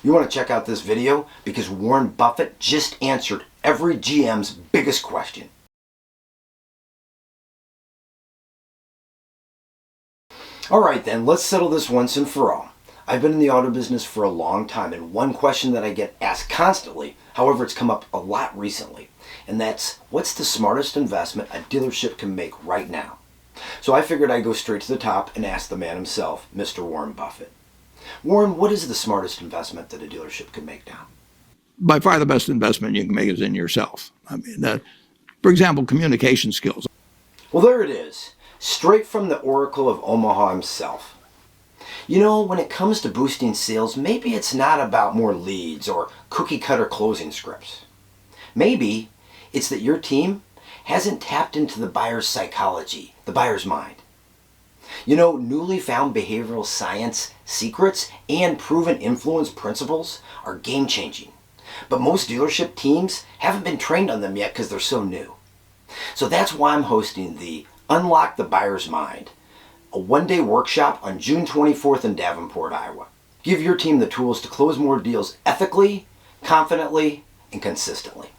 You want to check out this video because Warren Buffett just answered every GM's biggest question. Alright then, let's settle this once and for all. I've been in the auto business for a long time, and one question that I get asked constantly, however it's come up a lot recently, and that's, what's the smartest investment a dealership can make right now? So I figured I'd go straight to the top and ask the man himself, Mr. Warren Buffett. Warren, what is the smartest investment that a dealership can make now? By far the best investment you can make is in yourself. For example, communication skills. Well, there it is. Straight from the Oracle of Omaha himself. You know, when it comes to boosting sales, maybe it's not about more leads or cookie-cutter closing scripts. Maybe it's that your team hasn't tapped into the buyer's psychology, the buyer's mind. You know, newly found behavioral science secrets and proven influence principles are game-changing. But most dealership teams haven't been trained on them yet because they're so new. So that's why I'm hosting the Unlock the Buyer's Mind, a one-day workshop on June 24th in Davenport, Iowa. Give your team the tools to close more deals ethically, confidently, and consistently.